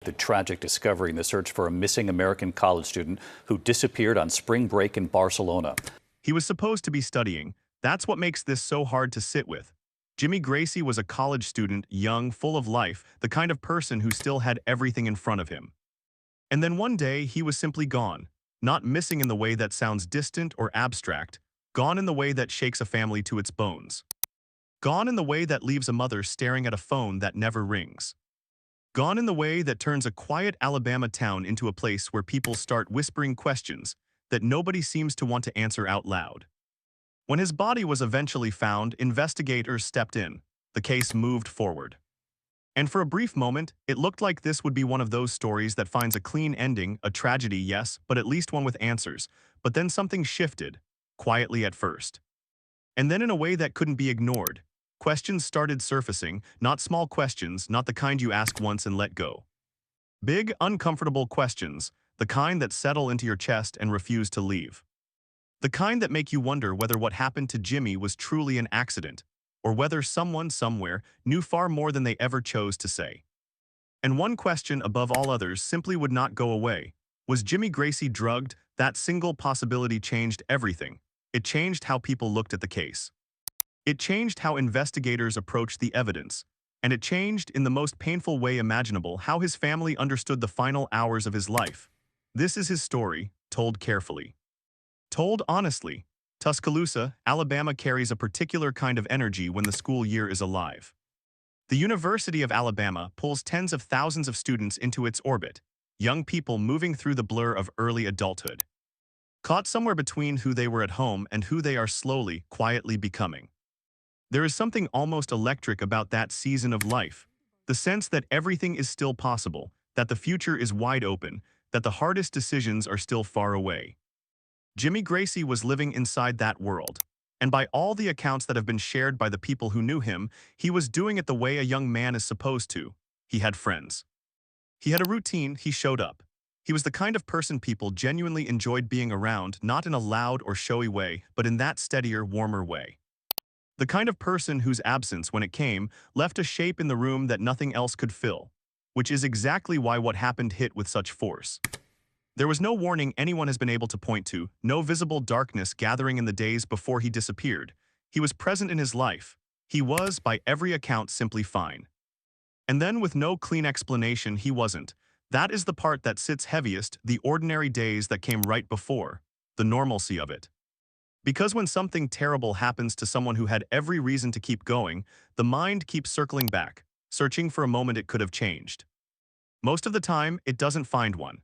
The tragic discovery in the search for a missing American college student who disappeared on spring break in Barcelona. He was supposed to be studying. That's what makes this so hard to sit with. Jimmy Gracey was a college student, young, full of life, the kind of person who still had everything in front of him. And then one day, he was simply gone. Not missing in the way that sounds distant or abstract, gone in the way that shakes a family to its bones. Gone in the way that leaves a mother staring at a phone that never rings. Gone in the way that turns a quiet Alabama town into a place where people start whispering questions that nobody seems to want to answer out loud. When his body was eventually found, investigators stepped in. The case moved forward. And for a brief moment, it looked like this would be one of those stories that finds a clean ending, a tragedy, yes, but at least one with answers. But then something shifted, quietly at first. And then in a way that couldn't be ignored. Questions started surfacing, not small questions, not the kind you ask once and let go. Big, uncomfortable questions, the kind that settle into your chest and refuse to leave. The kind that make you wonder whether what happened to Jimmy was truly an accident, or whether someone somewhere knew far more than they ever chose to say. And one question above all others simply would not go away. Was Jimmy Gracey drugged? That single possibility changed everything. It changed how people looked at the case. It changed how investigators approached the evidence. And it changed, in the most painful way imaginable, how his family understood the final hours of his life. This is his story, told carefully. Told honestly. Tuscaloosa, Alabama carries a particular kind of energy when the school year is alive. The University of Alabama pulls tens of thousands of students into its orbit, young people moving through the blur of early adulthood. Caught somewhere between who they were at home and who they are slowly, quietly becoming. There is something almost electric about that season of life. The sense that everything is still possible, that the future is wide open, that the hardest decisions are still far away. Jimmy Gracey was living inside that world. And by all the accounts that have been shared by the people who knew him, he was doing it the way a young man is supposed to. He had friends. He had a routine, he showed up. He was the kind of person people genuinely enjoyed being around, not in a loud or showy way, but in that steadier, warmer way. The kind of person whose absence, when it came, left a shape in the room that nothing else could fill, which is exactly why what happened hit with such force. There was no warning anyone has been able to point to, no visible darkness gathering in the days before he disappeared. He was present in his life. He was, by every account, simply fine. And then, with no clean explanation, he wasn't. That is the part that sits heaviest, the ordinary days that came right before, the normalcy of it. Because when something terrible happens to someone who had every reason to keep going, the mind keeps circling back, searching for a moment it could have changed. Most of the time, it doesn't find one.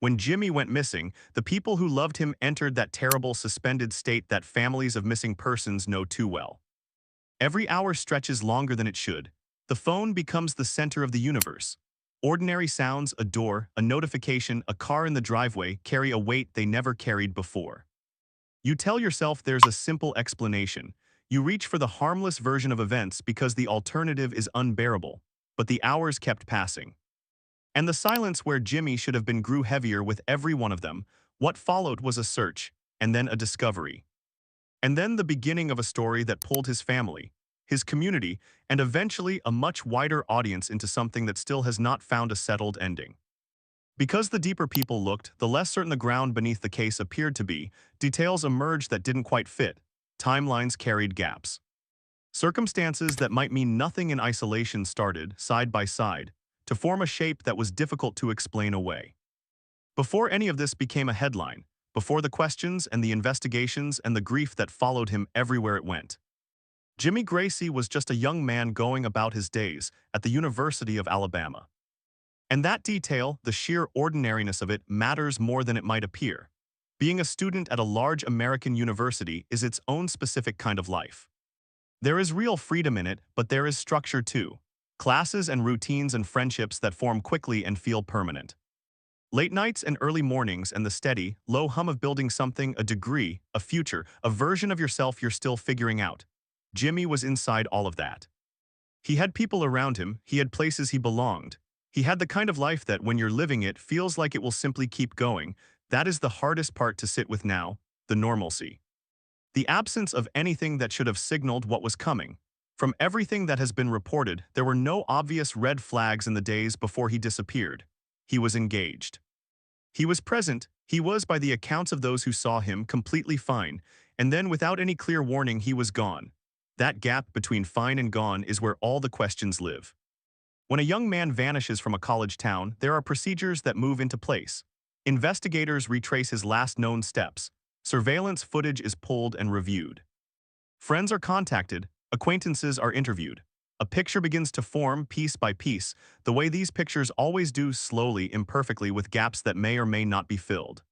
When Jimmy went missing, the people who loved him entered that terrible suspended state that families of missing persons know too well. Every hour stretches longer than it should. The phone becomes the center of the universe. Ordinary sounds, a door, a notification, a car in the driveway, carry a weight they never carried before. You tell yourself there's a simple explanation. You reach for the harmless version of events because the alternative is unbearable. But the hours kept passing. And the silence where Jimmy should have been grew heavier with every one of them. What followed was a search, and then a discovery. And then the beginning of a story that pulled his family, his community, and eventually a much wider audience into something that still has not found a settled ending. Because the deeper people looked, the less certain the ground beneath the case appeared to be, details emerged that didn't quite fit, timelines carried gaps. Circumstances that might mean nothing in isolation started, side by side, to form a shape that was difficult to explain away. Before any of this became a headline, before the questions and the investigations and the grief that followed him everywhere it went, Jimmy Gracey was just a young man going about his days at the University of Alabama. And that detail, the sheer ordinariness of it, matters more than it might appear. Being a student at a large American university is its own specific kind of life. There is real freedom in it, but there is structure too. Classes and routines and friendships that form quickly and feel permanent. Late nights and early mornings and the steady, low hum of building something, a degree, a future, a version of yourself you're still figuring out. Jimmy was inside all of that. He had people around him, he had places he belonged. He had the kind of life that, when you're living it, feels like it will simply keep going. That is the hardest part to sit with now, the normalcy. The absence of anything that should have signaled what was coming. From everything that has been reported, there were no obvious red flags in the days before he disappeared. he was engaged. He was present, he was, by the accounts of those who saw him, completely fine, and then without any clear warning he was gone. That gap between fine and gone is where all the questions live. When a young man vanishes from a college town, there are procedures that move into place. Investigators retrace his last known steps. Surveillance footage is pulled and reviewed. Friends are contacted, acquaintances are interviewed. A picture begins to form piece by piece, the way these pictures always do, slowly, imperfectly, with gaps that may or may not be filled.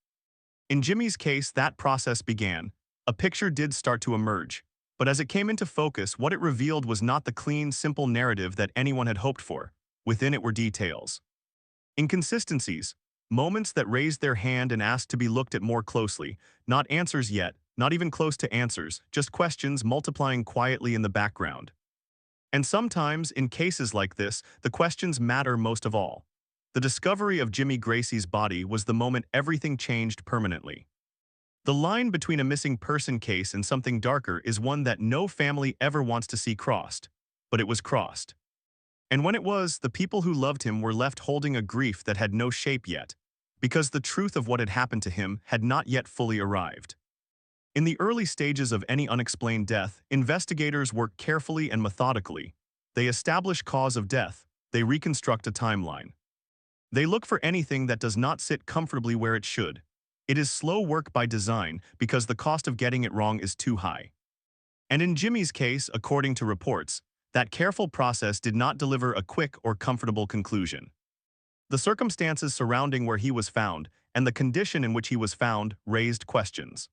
In Jimmy's case, that process began. A picture did start to emerge, but as it came into focus, what it revealed was not the clean, simple narrative that anyone had hoped for. Within it were details. Inconsistencies, moments that raised their hand and asked to be looked at more closely, not answers yet, not even close to answers, just questions multiplying quietly in the background. And sometimes, in cases like this, the questions matter most of all. The discovery of Jimmy Gracey's body was the moment everything changed permanently. The line between a missing person case and something darker is one that no family ever wants to see crossed. But it was crossed. And when it was, the people who loved him were left holding a grief that had no shape yet, because the truth of what had happened to him had not yet fully arrived. In the early stages of any unexplained death, investigators work carefully and methodically. They establish cause of death. They reconstruct a timeline. They look for anything that does not sit comfortably where it should. It is slow work by design because the cost of getting it wrong is too high. And in Jimmy's case, according to reports, that careful process did not deliver a quick or comfortable conclusion. The circumstances surrounding where he was found and the condition in which he was found raised questions.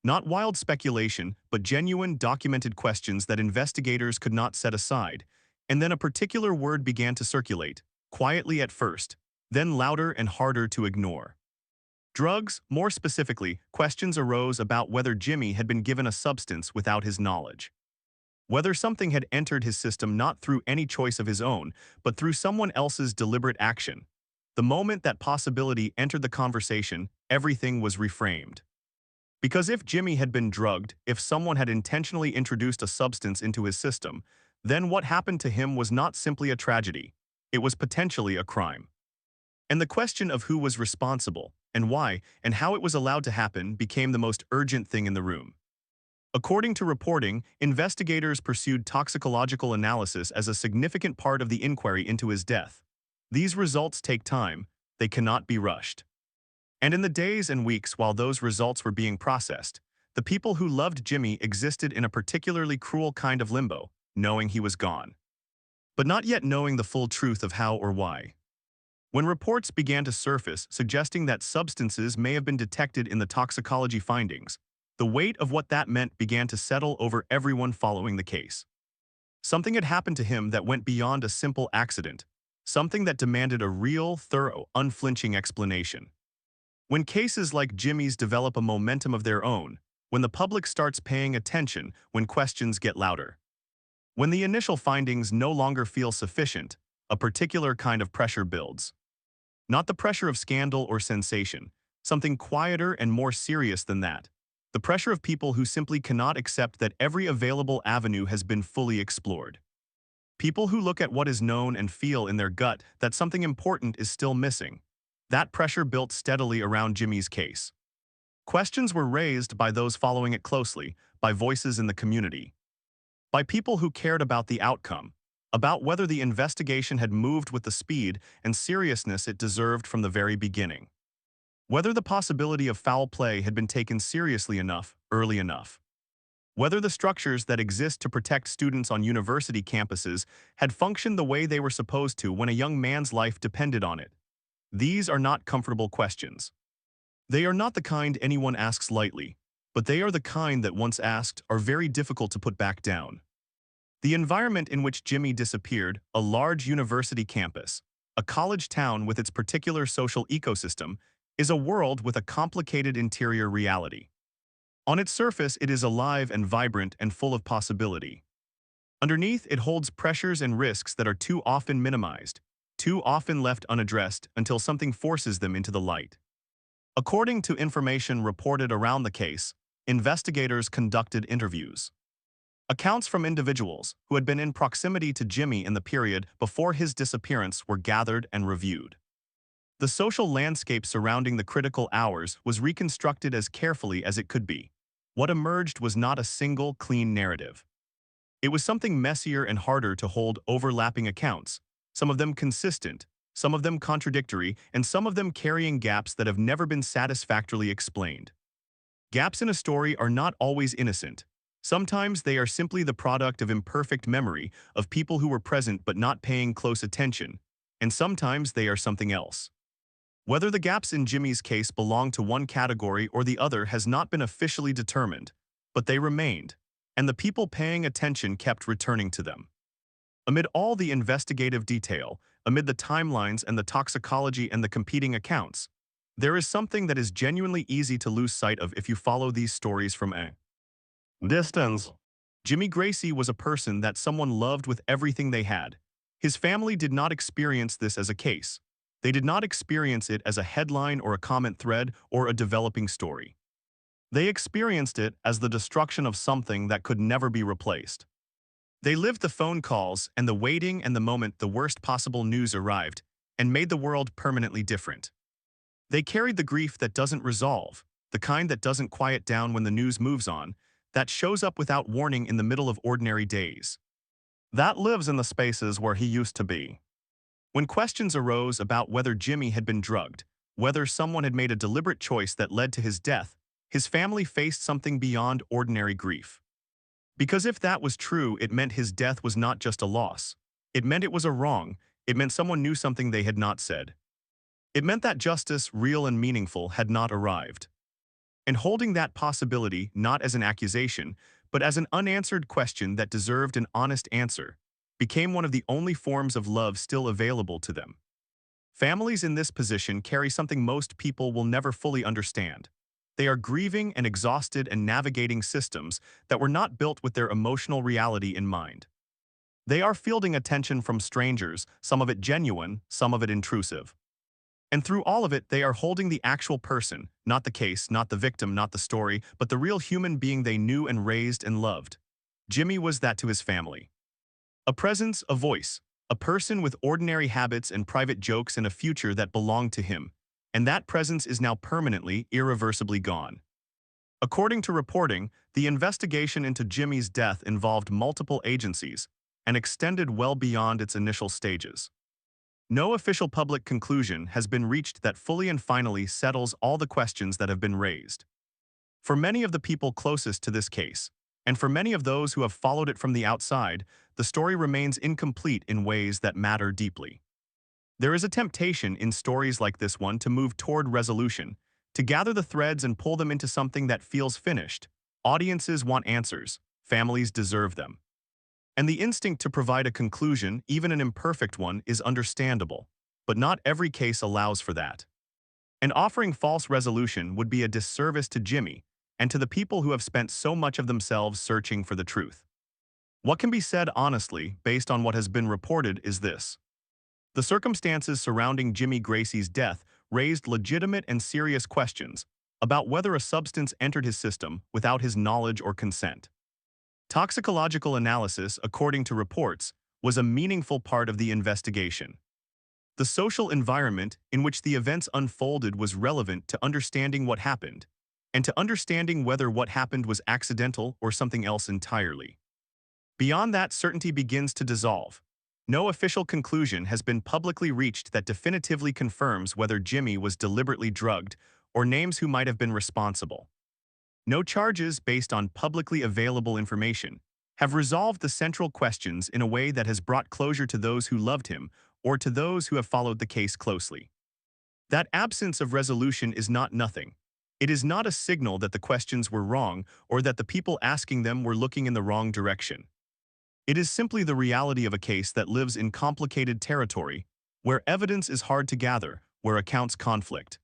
Not wild speculation, but genuine, documented questions that investigators could not set aside. And then a particular word began to circulate, quietly at first, then louder and harder to ignore. Drugs, more specifically, questions arose about whether Jimmy had been given a substance without his knowledge. Whether something had entered his system not through any choice of his own, but through someone else's deliberate action. The moment that possibility entered the conversation, everything was reframed. Because if Jimmy had been drugged, if someone had intentionally introduced a substance into his system, then what happened to him was not simply a tragedy. It was potentially a crime. And the question of who was responsible, and why, and how it was allowed to happen became the most urgent thing in the room. According to reporting, investigators pursued toxicological analysis as a significant part of the inquiry into his death. These results take time. They cannot be rushed. And in the days and weeks while those results were being processed, the people who loved Jimmy existed in a particularly cruel kind of limbo, knowing he was gone, but not yet knowing the full truth of how or why. When reports began to surface suggesting that substances may have been detected in the toxicology findings, the weight of what that meant began to settle over everyone following the case. Something had happened to him that went beyond a simple accident, something that demanded a real, thorough, unflinching explanation. When cases like Jimmy's develop a momentum of their own, when the public starts paying attention, when questions get louder, when the initial findings no longer feel sufficient, a particular kind of pressure builds. Not the pressure of scandal or sensation, something quieter and more serious than that. The pressure of people who simply cannot accept that every available avenue has been fully explored. People who look at what is known and feel in their gut that something important is still missing. That pressure built steadily around Jimmy's case. Questions were raised by those following it closely, by voices in the community, by people who cared about the outcome, about whether the investigation had moved with the speed and seriousness it deserved from the very beginning. Whether the possibility of foul play had been taken seriously enough, early enough. Whether the structures that exist to protect students on university campuses had functioned the way they were supposed to when a young man's life depended on it. These are not comfortable questions. They are not the kind anyone asks lightly, but they are the kind that, once asked, are very difficult to put back down. The environment in which Jimmy disappeared, a large university campus, a college town with its particular social ecosystem, is a world with a complicated interior reality. On its surface, it is alive and vibrant and full of possibility. Underneath, it holds pressures and risks that are too often minimized, too often left unaddressed until something forces them into the light. According to information reported around the case, investigators conducted interviews. Accounts from individuals who had been in proximity to Jimmy in the period before his disappearance were gathered and reviewed. The social landscape surrounding the critical hours was reconstructed as carefully as it could be. What emerged was not a single, clean narrative. It was something messier and harder to hold, overlapping accounts, some of them consistent, some of them contradictory, and some of them carrying gaps that have never been satisfactorily explained. Gaps in a story are not always innocent. Sometimes they are simply the product of imperfect memory, of people who were present but not paying close attention, and sometimes they are something else. Whether the gaps in Jimmy's case belong to one category or the other has not been officially determined, but they remained, and the people paying attention kept returning to them. Amid all the investigative detail, amid the timelines and the toxicology and the competing accounts, there is something that is genuinely easy to lose sight of if you follow these stories from a distance. Jimmy Gracey was a person that someone loved with everything they had. His family did not experience this as a case. They did not experience it as a headline or a comment thread or a developing story. They experienced it as the destruction of something that could never be replaced. They lived the phone calls and the waiting and the moment the worst possible news arrived and made the world permanently different. They carried the grief that doesn't resolve, the kind that doesn't quiet down when the news moves on, that shows up without warning in the middle of ordinary days. That lives in the spaces where he used to be. When questions arose about whether Jimmy had been drugged, whether someone had made a deliberate choice that led to his death, his family faced something beyond ordinary grief. Because if that was true, it meant his death was not just a loss. It meant it was a wrong. It meant someone knew something they had not said. It meant that justice, real and meaningful, had not arrived. And holding that possibility not as an accusation, but as an unanswered question that deserved an honest answer, became one of the only forms of love still available to them. Families in this position carry something most people will never fully understand. They are grieving and exhausted and navigating systems that were not built with their emotional reality in mind. They are fielding attention from strangers, some of it genuine, some of it intrusive. And through all of it, they are holding the actual person, not the case, not the victim, not the story, but the real human being they knew and raised and loved. Jimmy was that to his family. A presence, a voice, a person with ordinary habits and private jokes and a future that belonged to him. And that presence is now permanently, irreversibly gone. According to reporting, the investigation into Jimmy's death involved multiple agencies and extended well beyond its initial stages. No official public conclusion has been reached that fully and finally settles all the questions that have been raised. For many of the people closest to this case, and for many of those who have followed it from the outside, the story remains incomplete in ways that matter deeply. There is a temptation in stories like this one to move toward resolution, to gather the threads and pull them into something that feels finished. Audiences want answers, families deserve them. And the instinct to provide a conclusion, even an imperfect one, is understandable. But not every case allows for that. And offering false resolution would be a disservice to Jimmy and to the people who have spent so much of themselves searching for the truth. What can be said honestly, based on what has been reported, is this. The circumstances surrounding Jimmy Gracey's death raised legitimate and serious questions about whether a substance entered his system without his knowledge or consent. Toxicological analysis, according to reports, was a meaningful part of the investigation. The social environment in which the events unfolded was relevant to understanding what happened, and to understanding whether what happened was accidental or something else entirely. Beyond that, certainty begins to dissolve. No official conclusion has been publicly reached that definitively confirms whether Jimmy was deliberately drugged or names who might have been responsible. No charges based on publicly available information have resolved the central questions in a way that has brought closure to those who loved him or to those who have followed the case closely. That absence of resolution is not nothing. It is not a signal that the questions were wrong or that the people asking them were looking in the wrong direction. It is simply the reality of a case that lives in complicated territory, where evidence is hard to gather, where accounts conflict,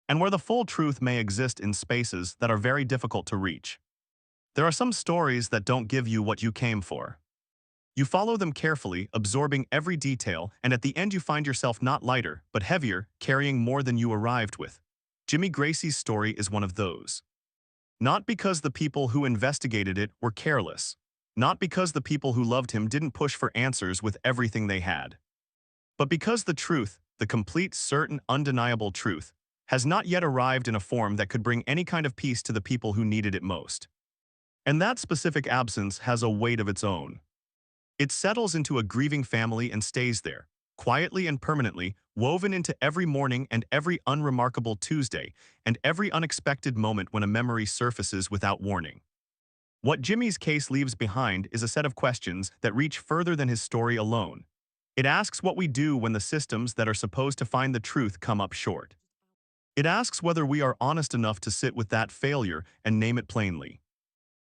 and where the full truth may exist in spaces that are very difficult to reach. There are some stories that don't give you what you came for. You follow them carefully, absorbing every detail, and at the end you find yourself not lighter, but heavier, carrying more than you arrived with. Jimmy Gracey's story is one of those. Not because the people who investigated it were careless. Not because the people who loved him didn't push for answers with everything they had. But because the truth, the complete, certain, undeniable truth, has not yet arrived in a form that could bring any kind of peace to the people who needed it most. And that specific absence has a weight of its own. It settles into a grieving family and stays there, quietly and permanently, woven into every morning and every unremarkable Tuesday, and every unexpected moment when a memory surfaces without warning. What Jimmy's case leaves behind is a set of questions that reach further than his story alone. It asks what we do when the systems that are supposed to find the truth come up short. It asks whether we are honest enough to sit with that failure and name it plainly.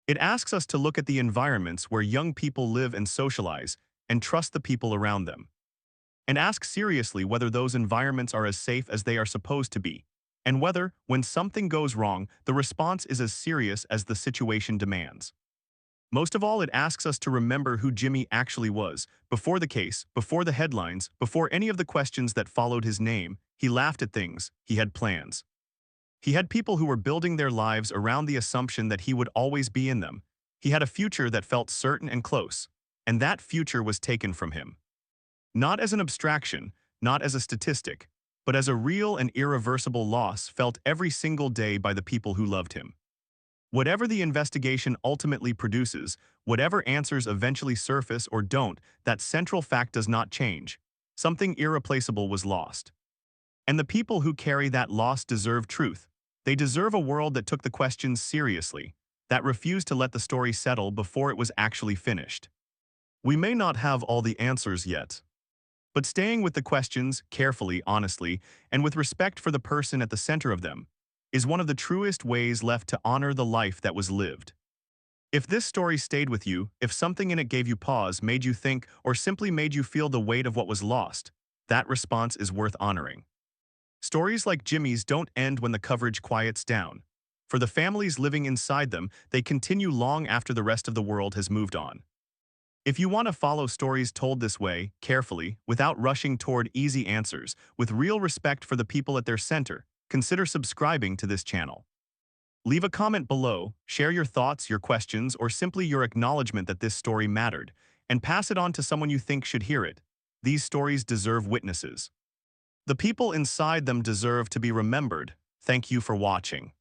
It asks us to look at the environments where young people live and socialize and trust the people around them. And ask seriously whether those environments are as safe as they are supposed to be, and whether, when something goes wrong, the response is as serious as the situation demands. Most of all, it asks us to remember who Jimmy actually was. Before the case, before the headlines, before any of the questions that followed his name, he laughed at things, he had plans. He had people who were building their lives around the assumption that he would always be in them. He had a future that felt certain and close, and that future was taken from him. Not as an abstraction, not as a statistic, but as a real and irreversible loss felt every single day by the people who loved him. Whatever the investigation ultimately produces, whatever answers eventually surface or don't, that central fact does not change. Something irreplaceable was lost. And the people who carry that loss deserve truth. They deserve a world that took the questions seriously, that refused to let the story settle before it was actually finished. We may not have all the answers yet, but staying with the questions, carefully, honestly, and with respect for the person at the center of them, is one of the truest ways left to honor the life that was lived. If this story stayed with you, if something in it gave you pause, made you think, or simply made you feel the weight of what was lost, that response is worth honoring. Stories like Jimmy's don't end when the coverage quiets down. For the families living inside them, they continue long after the rest of the world has moved on. If you want to follow stories told this way, carefully, without rushing toward easy answers, with real respect for the people at their center, consider subscribing to this channel. Leave a comment below, share your thoughts, your questions, or simply your acknowledgement that this story mattered, and pass it on to someone you think should hear it. These stories deserve witnesses. The people inside them deserve to be remembered. Thank you for watching.